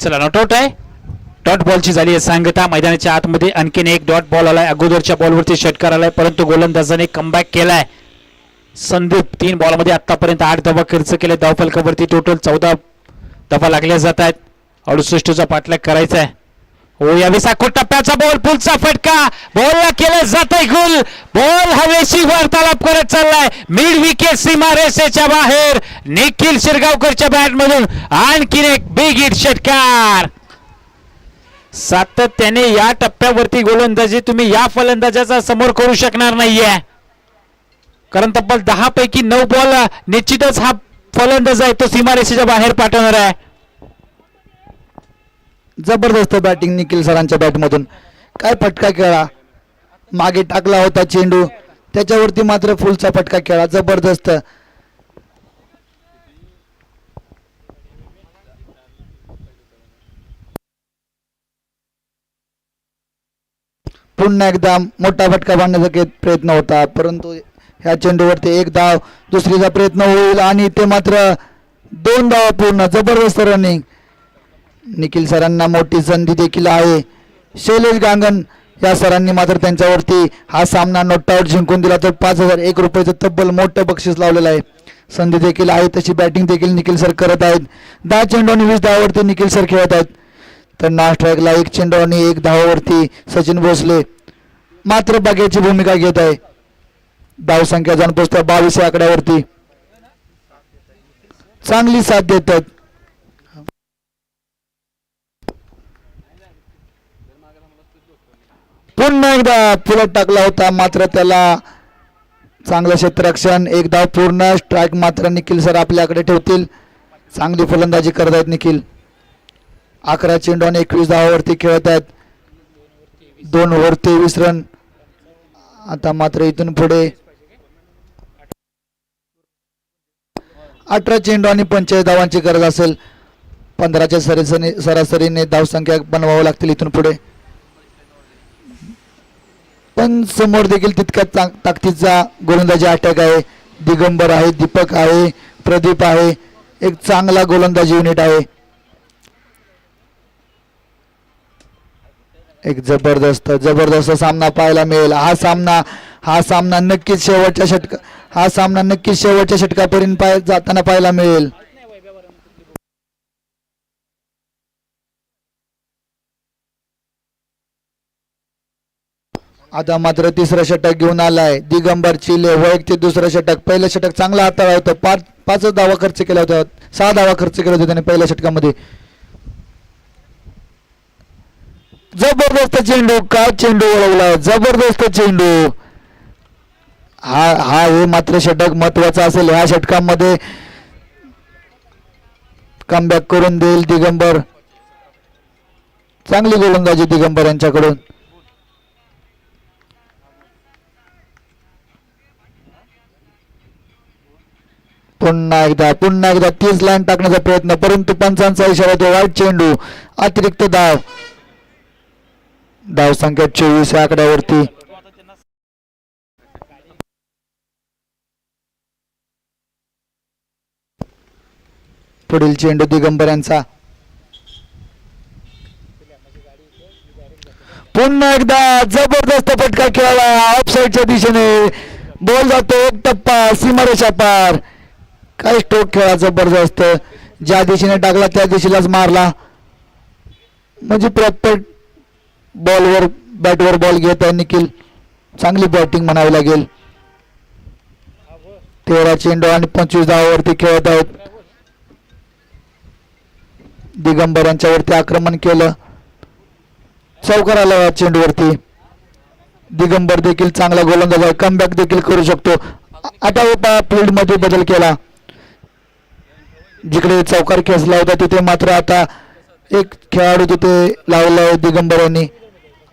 [SPEAKER 2] चला नॉट आउट आहे. डॉट बॉलची झाली आहे सांगता. मैदानाच्या आतमध्ये आणखीन एक डॉट बॉल आलाय. अगोदरच्या बॉलवरती षटकार आलाय परंतु गोलंदाजाने कमबॅक केलाय. संदीप 3 बॉलमध्ये आतापर्यंत 8 धावा खर्च केले. धावफलकावरती टोटल 14 धावा लागल्या जात आहेत. 68चा पाठलाग करायचा आहे. हो यावेळी साखोट टप्प्याचा बॉल. पुलचा फटका. बॉलला केलं जात आहे गुल. बॉल हवेशी वार्तालाप करत चाललाय. मिड विकेट सीमा रेषेच्या बाहेर. निखिल शिरगावकरच्या बॅट मधून आणखीन एक बिग हिट षटकार. सातत्याने या टप्प्यावरती गोलंदाजी तुम्ही या फलंदाजाचा समोर करू शकणार नाहीये कारण तब्बल 10 पैकी 9 बॉल निश्चितच हा फलंदाज आहे तो सीमारेषेच्या बाहेर पाठवणार आहे.
[SPEAKER 1] जबरदस्त बॅटिंग निखिल सरांच्या बॅट मधून. काय फटका खेळा. मागे टाकला होता चेंडू त्याच्यावरती मात्र फुलचा फटका खेळा. जबरदस्त. पुन्हा एकदा मोठा फटका बांधण्याचा प्रयत्न होता परंतु ह्या चेंडूवरती 1 धाव. दुसरीचा प्रयत्न होईल आणि ते मात्र 2 धावा पूर्ण. जबरदस्त रनिंग. निखिल सरांना मोठी संधी देखील आहे. शैलेश गांगण या सरांनी मात्र त्यांच्यावरती हा सामना नॉट आउट जिंकून दिला तर 5001 रुपयाचं तब्बल मोठं बक्षीस लावलेलं आहे. संधी देखील आहे तशी बॅटिंग देखील निखिल सर करत आहेत. 10 चेंडू आणि 20 धावावरती निखिल सर खेळत आहेत. तर नॉन स्ट्राईकला 1 चेंडू आणि 1 धावावरती सचिन भोसले मात्र बघ्याची भूमिका घेत आहे. धावसंख्या जाऊन पोहोचते 22 आकड्यावरती. चांगली साथ देतात. पुन्हा एकदा पुलट टाकला होता मात्र त्याला चांगलं क्षेत्ररक्षण. 1 धाव पूर्ण. स्ट्राईक मात्र निखिल सर आपल्याकडे ठेवतील. चांगली फलंदाजी करत आहेत निखिल. 11 चेंडू आणि 21 धावावरती खेळत आहेत. 2 ओव्हर 23 रन. आता मात्र इथून पुढे 18 चेंडू आणि 45 धावांची गरज असेल. 15च्या सरासरीने धावसंख्या बनवावं लागतील इथून पुढे. पण समोर देखील तितक्या ताकदीचा गोलंदाजी अटॅक आहे. दिगंबर आहे, दीपक आहे, प्रदीप आहे. एक चांगला गोलंदाजी युनिट आहे. एक जबरदस्त सामना पाहायला मिळेल. हा सामना नक्कीच शेवटच्या षटकापर्यंत जाताना पाहायला मिळेल. आता मात्र 3रं षटक घेऊन आलाय दिगंबर चिले. वैयक्तिक 2रं षटक. पहिलं षटक चांगला हाताळा होतं. 5 धावा खर्च केला होता. 6 धावा खर्च केला होता त्याने पहिल्या षटकामध्ये. जबरदस्त चेंडू. काय चेंडू वळवला. जबरदस्त चेंडू. हा हे मात्र षटक महत्वाचा असेल. ह्या षटकामध्ये कमबॅक करून देईल दिगंबर. चांगली गोलंदाजी दिगंबर यांच्याकडून. पुन्हा एकदा 30 लाईन टाकण्याचा प्रयत्न, परंतु पंचांचा इशारा तो वाईट चेंडू. अतिरिक्त धाव संख्या 24 या आकड्यावरती. पुढील चेंडू दिगंबर यांचा. पुन्हा एकदा जबरदस्त फटका खेळला ऑफसाईडच्या दिशेने. बॉल जातो एक टप्पा सीमारेषा पार. काय स्ट्रोक खेळा जबरदस्त. ज्या दिशेने टाकला त्या दिशेलाच मारला. म्हणजे प्रॉपर बॉलवर बॅटवर बॉल घेत आहे निखिल. चांगली बॅटिंग म्हणावी लागेल. 13 चेंडू आणि 25 धावावरती खेळत आहेत. दिगंबर यांच्यावरती आक्रमण केलं. चौकार आला या चेंडूवरती. दिगंबर देखील चांगला गोलंदाज आहे. कमबॅक देखील करू शकतो. आता फील्ड मध्ये बदल केला. जिकडे चौकार खेचला होता तिथे मात्र आता एक खेळाडू तिथे लावला आहे दिगंबर यांनी.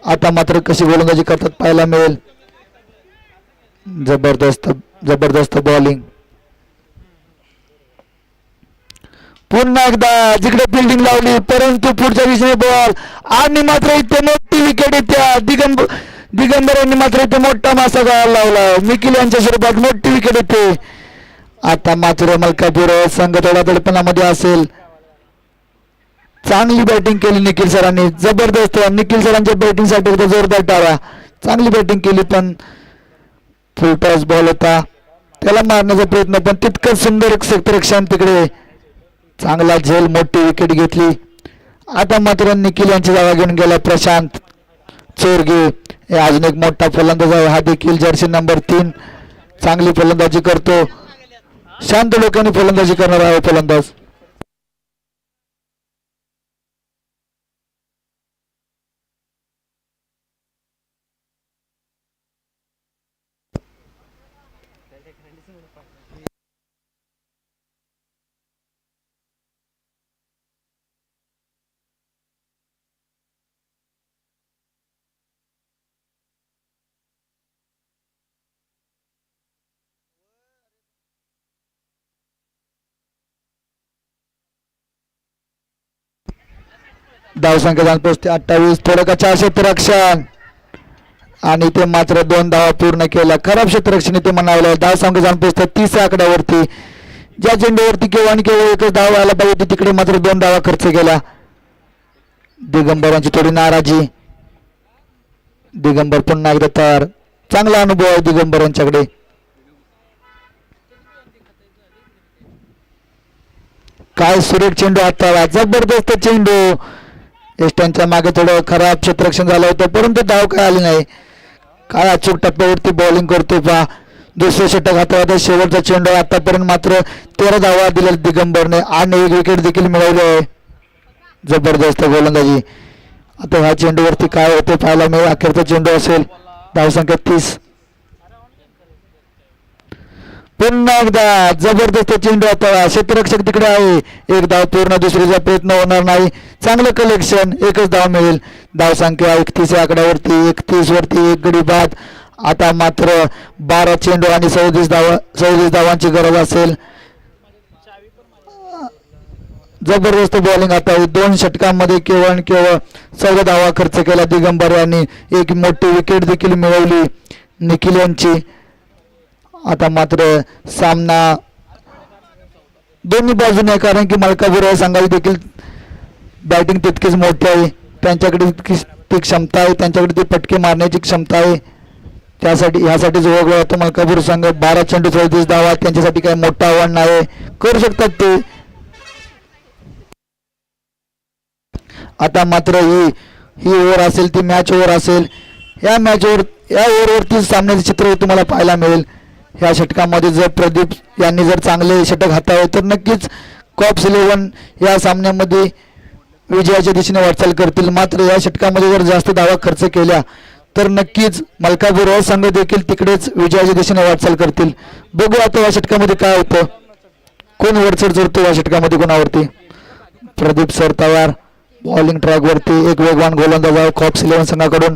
[SPEAKER 1] आता मात्र कशी गोलंदाजी करतात पाहायला मिळेल. जबरदस्त बॉलिंग. पुन्हा एकदा जिकडे फिल्डिंग लावली, परंतु पुढच्या दिशेने बॉल आणि मात्र इथे मोठी विकेट येत्या. दिगंबर यांनी मात्र इथे मोठा मासा लावला. निखिल यांच्या स्वरूपात मोठी विकेट येते. आता मात्र मलकापूर संघ थोडा दडपणामध्ये असेल. चांगली बॅटिंग केली निखिल सरांनी. जबरदस्त. निखिल सरांच्या बॅटिंगसाठी एकदा जोरदार टाळा. चांगली बॅटिंग केली, पण फुल टॉस बॉल होता. त्याला मारण्याचा प्रयत्न, पण तितकंच सुंदर क्षेत्ररक्षण तिकडे. चांगला झेल, मोठी विकेट घेतली. आता मात्र निखिल यांची जागा घेऊन गेला प्रशांत चोरगे. हे अजून एक मोठा फलंदाज आहे. हा देखील जर्सी नंबर 3 चांगली फलंदाजी करतो. शांत डोक्याने फलंदाजी करणार आहे फलंदाज. धावसंख्या पोहोचते 28. थोडं का 4 क्षेत्ररक्षण आणि ते मात्र 2 धावा पूर्ण केल्या. खराब क्षेत्ररक्षण ते म्हणावं. धावसंख्या जाऊन पोहोचते 30 आकड्यावरती. ज्या चेंडूवरती केवळ आणि केवळ एकच धाव व्हायला पाहिजे तिकडे मात्र 2 धावा खर्च केल्या. दिगंबरांची थोडी नाराजी. दिगंबर पुन्हा एकदा तयार. चांगला अनुभव आहे दिगंबर यांच्याकडे. काय सुरेख चेंडू हाताळला. जबरदस्त चेंडू. एस्टनच्या मागे थोडं खराब क्षेत्ररक्षण झालं होतं, परंतु धाव काय आली नाही. काय अचूक टप्प्यावरती बॉलिंग करतो पहा. दुसरं षटक हाताळत. शेवटचा चेंडू. आतापर्यंत मात्र 13 धावा दिल्या दिगंबरने आणि 1 विकेट देखील मिळवली आहे. जबरदस्त गोलंदाजी. आता ह्या चेंडूवरती काय होते पाहायला मिळेल. अखेरचा चेंडू असेल. धावसंख्या 30. पुन्हा एकदा जबरदस्त चेंडू आता. क्षेत्ररक्षक तिकडे आहे. 1 धाव पूर्ण. दुसरीचा प्रयत्न होणार नाही. चांगलं कलेक्शन. 1च धाव मिळेल. धावसंख्या 31 या आकड्यावरती. 31 वरती 1 गडी बाद. आता मात्र 12 चेंडू आणि 37 धावांची गरज असेल. जबरदस्त बॉलिंग आता. 2 षटकांमध्ये केवळ 14 धावा खर्च केला दिगंबर यांनी. 1 मोठी विकेट देखील मिळवली निखिल यांची. आता मात्र सामना दोन्ही बाजूने, कारण की मलकापूर संघाची देखील बॅटिंग तितकीच मोठी आहे. त्यांच्याकडे ती क्षमता आहे. त्यांच्याकडे ती पटके मारण्याची क्षमता आहे. ह्यासाठीच ओळखलं जातं मलकापूर संघ. 12 चेंडू 34 धावा. त्यांच्यासाठी काही मोठं आव्हान नाही. करू शकतात ते. आता मात्र ही ओव्हर असेल ती मॅच ओव्हर असेल. या ओव्हरवरती सामन्याचे चित्र तुम्हाला पाहायला मिळेल. ह्या षटकामध्ये जर प्रदीप यांनी जर चांगले षटक हाताळले तर नक्कीच कॉप्स 11 या सामन्यामध्ये विजयाच्या दिशेने वाटचाल करतील. मात्र या षटकामध्ये जर जास्त धावा खर्च केल्या तर नक्कीच मलकापूर हा संघ देखील तिकडेच विजयाच्या दिशेने वाटचाल करतील. बघू आता या षटकामध्ये काय होतं, कोण वरचढ चढतो या षटकामध्ये कोणावरती. प्रदीप सर तयार बॉलिंग ट्रॅक वरती, एक वेगवान गोलंदाज आहे कॉप्स 11 संघाकडून.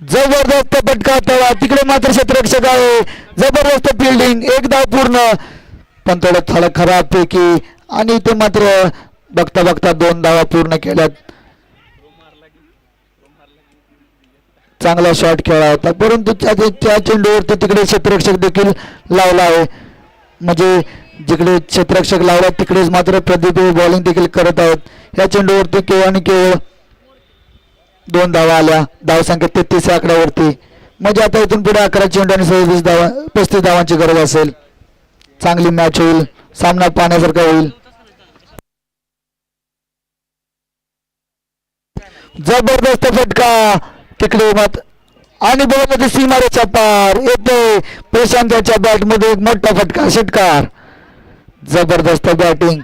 [SPEAKER 1] जबरदस्त फटका तळा, तिकडे मात्र क्षेत्ररक्षक आहे, जबरदस्त फिल्डिंग, एक धाव पूर्ण, पण थोडं खराब पैकी, आणि इथे मात्र बघता बघता 2 धावा पूर्ण केल्यात. चांगला शॉट खेळला होता, परंतु त्या चेंडूवरती तिकडे क्षेत्ररक्षक देखील लावला आहे, म्हणजे जिकडे क्षेत्ररक्षक लावला तिकडेच मात्र प्रदीप बॉलिंग देखील करत आहेत. या चेंडूवरती केवळ आणि केवळ 2 धावा आल्या, धावसंख्या 33 आकड्यावरती. म्हणजे आता इथून पुढे 11 चेंडू आणि 35 धावांची गरज असेल. चांगली मॅच होईल, सामना पाहण्यासारखा होईल. जबरदस्त फटका तिकडे मात, आणि बरोबर सीमारेच्या पार येते प्रशांतच्या बॅट मध्ये एक मोठा फटका, षटकार. जबरदस्त बॅटिंग,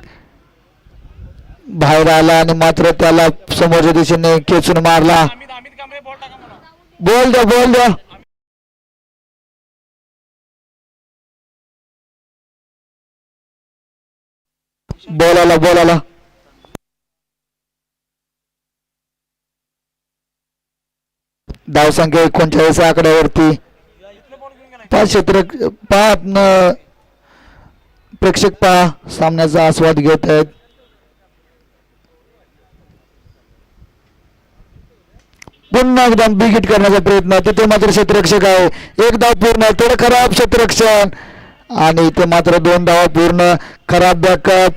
[SPEAKER 1] बाहेर आला आणि मात्र त्याला समोरच्या दिशेने खेचून मारला. बॉल द्या बॉल आला. धावसंख्या 39 आकड्यावरती. प्रेक्षक पहा सामन्याचा आस्वाद घेत आहेत. पुन्हा एकदा बिग हिट करण्याचा प्रयत्न, तिथे मात्र क्षेत्ररक्षक आहे, एक धाव पूर्ण, थोडं खराब क्षेत्ररक्षण, आणि इथे मात्र 2 धावा पूर्ण, खराब बॅकअप,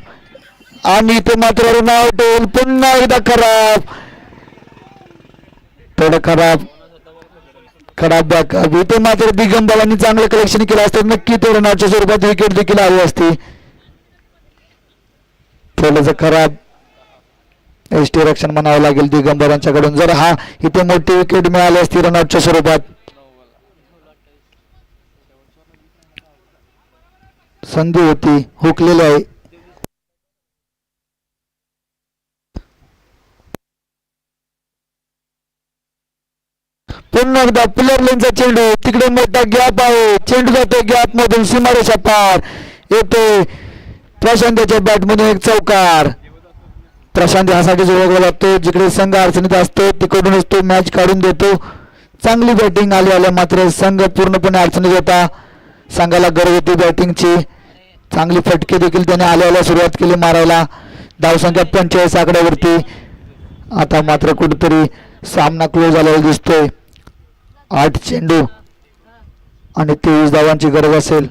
[SPEAKER 1] आणि इथे मात्र रन आउट होईल. पुन्हा एकदा खराब, थोडं खराब बॅकअप. इथे मात्र दिगंबरांनी चांगलं कलेक्शन केलं असतं, नक्की ते रनआउटच्या स्वरूपात विकेट देखील आली असती. थोडंसं खराब एसटी रक्षण म्हणावं लागेल दिगंबरांच्याकडून. जर हा इथे मोठी विकेट मिळाली असती रनआउटच्या स्वरूपात. संधी होती, हुकलेली आहे. पुन्हा एकदा प्लेअर लेनचा चेंडू, तिकडे मोठा गॅप आहे, चेंडू जातो गॅप मधून, सीमारेषा पार येतो प्रशांतच्या बॅट मधून एक चौकार. प्रशांत ह्यासाठीच ओळखला जातो, जिकडे संघ अडचणीत असतो तिकडूनच तो मॅच काढून देतो. चांगली बॅटिंग आल्या मात्र संघ पूर्णपणे अडचणीत होता, संघाला गरज होती बॅटिंगची. चांगली फटके देखील त्याने आल्या सुरुवात केली मारायला. धावसंख्या 45 आकड्यावरती. आता मात्र कुठेतरी सामना क्लोज झालेला दिसतोय. 8 चेंडू आणि 23 धावांची गरज असेल.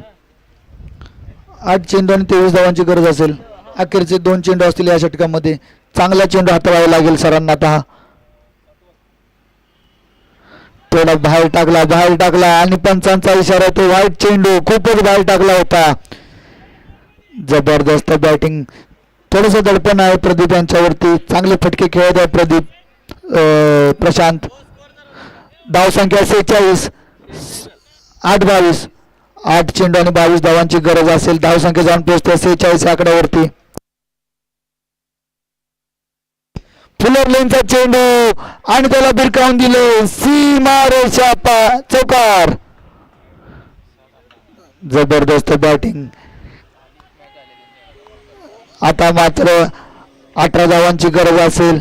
[SPEAKER 1] 8 चेंडू आणि 23 धावांची गरज असेल. अखेरचे 2 चेंडू असतील या षटकामध्ये. चांगला चेंडू हाताळावा लागेल सरांना आता. थोडा बाहेर टाकला आणि पंचांचा इशारा, तो वाईट चेंडू खूपच बाहेर टाकला होता. जबरदस्त बॅटिंग, थोडंसं दडपण आहे प्रदीप यांच्यावरती. चांगले फटके खेळत आहे प्रशांत. धावसंख्या 46, 8-22, 8 चेंडू आणि 22 धावांची गरज असेल. धावसंख्या जाऊन पोहोचते 46 आकड्यावरती. फुलर लेनचा चेंडू आणि त्याला भिरकावून दिले, सीमारेषा चौकार. जबरदस्त बॅटिंग. आता मात्र 18 धावांची गरज असेल.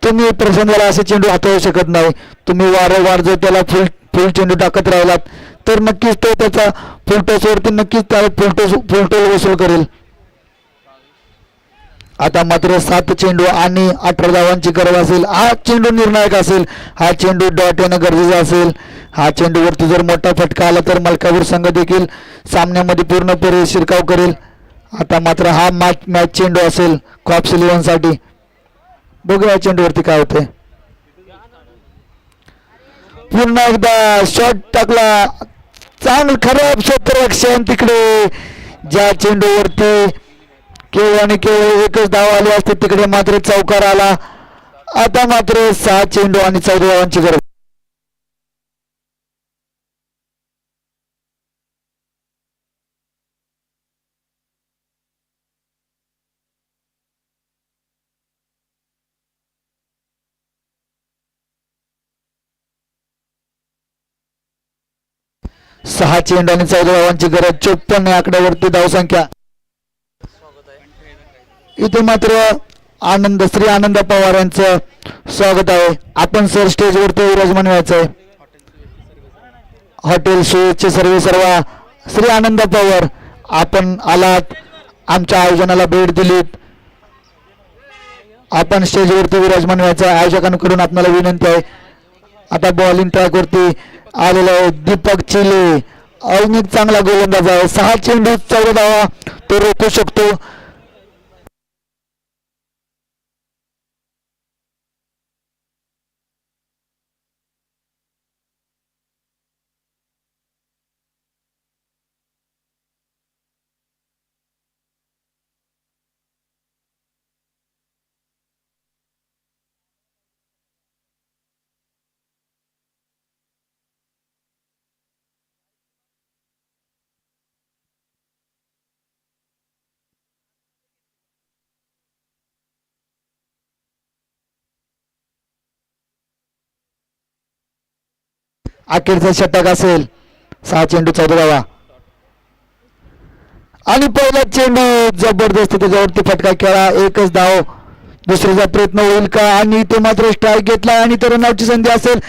[SPEAKER 1] तुम्ही प्रसंगाला असे चेंडू हाताळू शकत नाही. तुम्ही वारंवार जर त्याला फुल चेंडू टाकत राहिलात तर नक्कीच तो त्याचा फुलटॉसवरती नक्कीच त्याला फुलटॉस वसूल करेल. आता मात्र 7 चेंडू आणि 18 धावांची गरज असेल. हा चेंडू निर्णायक असेल, हा चेंडू डॉट येणं गरजेचं असेल. हा चेंडूवरती जर मोठा फटका आला तर मलकापूर संघ देखील सामन्यामध्ये पूर्णपणे शिरकाव करेल. आता मात्र हा मॅच चेंडू असेल कॉप्स 11 साठी. बघूया चेंडूवरती काय होते. पुन्हा एकदा शॉट टाकला, चांगलं खराब क्षेत्ररक्षण तिकडे. ज्या चेंडूवरती केवळ आणि केवळ एकच धाव आली असते तिकडे मात्र चौकार आला. आता मात्र 6 चेंडू आणि 14 धावांची गरज. 6 चेंडू आणि 14 धावांची गरज, 54 या आकड्यावरती धावसंख्या. इथे मात्र श्री आनंद पवार यांचं स्वागत आहे. आपण सर स्टेजवरती विराजमान व्हायचंय. हॉटेल सुईचे सर्व श्री आनंद पवार, आपण आलात, आमच्या आयोजनाला भेट दिलीत, आपण स्टेजवरती विराजमान व्हायचं. आयोजकांकडून आपल्याला विनंती आहे. आता बॉलिंग ट्रॅकवरती आलेला आहे दीपक चिले, अनेक चांगला गोलंदाज आहे. 6 चेंडू 14 धावा तो रोखू शकतो. अखेरचा षटक असेल. 6 चेंडू 14 धावा आणि पहिला चेंडू जबरदस्त त्याच्यावरती फटका केला. एकच धाव, दुसऱ्याचा प्रयत्न होईल का? आणि इथे मात्र स्ट्राईक घेतला आणि इथे रनआउटची संधी असेल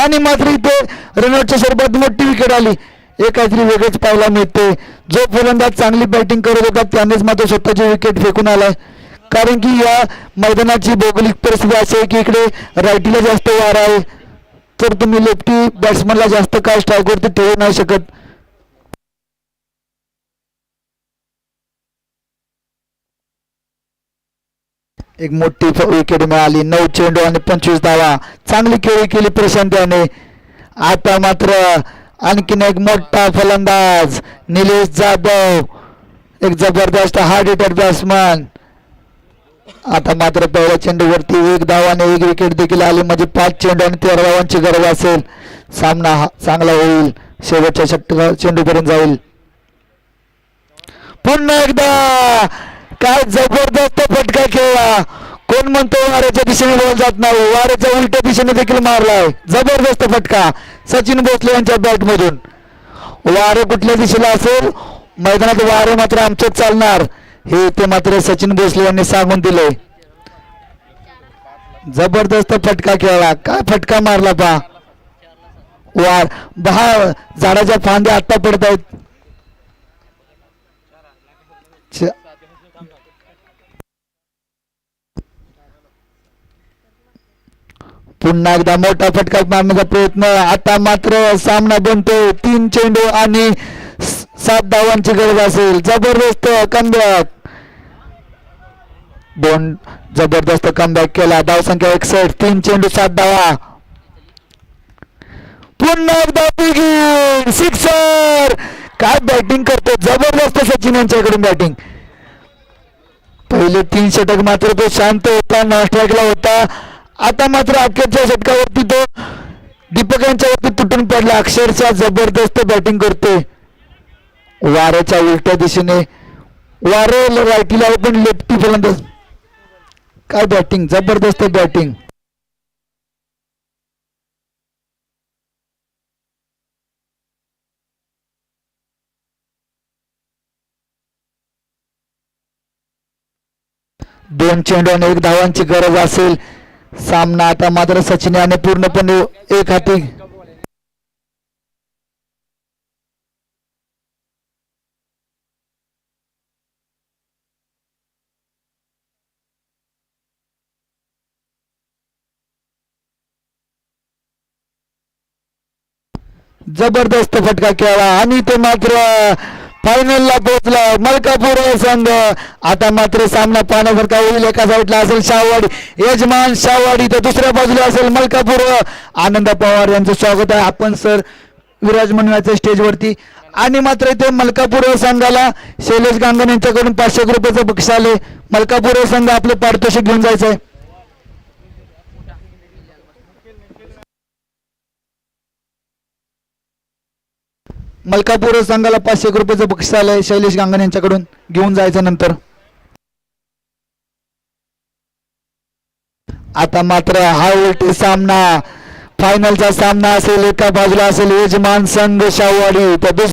[SPEAKER 1] आणि मात्र इथे रनआउटच्या स्वरूपात मोठी विकेट आली. हे काहीतरी वेगळंच पाहायला मिळते. जो फलंदाज चांगली बॅटिंग करत होता त्यानेच मात्र स्वतःची विकेट फेकून आलाय. कारण की या मैदानाची भौगोलिक परिस्थिती अशी आहे की इकडे रायटीला जास्त वार आहे, तर तुम्ही लेफ्टी बॅट्समनला जास्त काय स्ट्राईकवरती ठेवू नाही शकत. एक मोठी विकेट मिळाली. 9 चेंडू आणि 25 धावा, चांगली खेळी केली प्रशांत याने. आता मात्र आणखीन एक मोठा फलंदाज निलेश जाधव, एक जबरदस्त हार्ड हिटर बॅट्समन. आता मात्र पहिल्या चेंडूवरती 1 धाव आणि 1 विकेट देखील आली, म्हणजे 5 चेंडू आणि 13 धावांची गरज असेल. सामना चांगला होईल, शेवटच्या चेंडूपर्यंत जाईल. पुन्हा एकदा काय जबरदस्त फटका खेळला. कोण म्हणतो वाऱ्याच्या दिशेने बॉल जात नाही, वाऱ्याच्या उलट्या दिशेने देखील मारलाय. जबरदस्त फटका सचिन भोसले यांच्या बॅट मधून. वारे कुठल्या दिशेला असेल, मैदानात वारे मात्र आमचेच चालणार, हे ते मात्र सचिन भोसले यांनी सांगून दिले. जबरदस्त फटका खेळला. काय फटका मारला पा. वार 10 झाडाच्या फांद्या आत्ता पडत आहेत. पुन्हा एकदा मोठा फटका मारण्याचा प्रयत्न. आता मात्र सामना बनतो. 3 चेंडू आणि 7 धावांची गरज असेल. जबरदस्त कमबॅक, जबरदस्त कमबॅक केला. धावसंख्या 61, 3 चेंडू 7 धावा. पुन्हा एकदा बिगिन सिक्सर. काय बॅटिंग करतो, जबरदस्त सचिन यांच्याकडून बॅटिंग. पहिले 3 षटक मात्र तो शांत होता, नॉन स्ट्राईकला होता. आता मात्र अखेरच्या षटकावरती तो दीपक यांच्यावरती तुटून पडला. अक्षरशः जबरदस्त बॅटिंग करते. वाऱ्याच्या उलट्या दिशेने, वारे रायटीला पण लेफ्टी फलंदाज. काय बॅटिंग, जबरदस्त बॅटिंग. दोन चेंडू आणि 1 धावांची गरज असेल. सामना आता मात्र सचिन याने पूर्णपणे एक हाती. जबरदस्त फटका खेळला आणि ते मात्र फायनलला पोहोचला मलकापूर संघ. आता मात्र सामना पाहण्यासारखा होईल. एका साईडला असेल शाहवाडी, यजमान शाहवाडी, तर दुसऱ्या बाजूला असेल मलकापूर. आनंद पवार यांचं स्वागत आहे. आपण सर विराजमान व्हायचं स्टेजवरती. आणि मात्र इथे मलकापूर संघाला शैलेश गांगण यांच्याकडून 500 रुपयाचं बक्षीस आले. मलकापूर संघ आपलं पारितोषिक घेऊन जायचं आहे. मलकापूर संघाला 500 रुपयाचं बक्षीस आलंय शैलेश गांगण यांच्याकडून, घेऊन जायचं नंतर. आता मात्र हा उलटी सामना फायनलचा सामना असेल एका बाजूला असेल यजमान संघ शाहूवाडी तर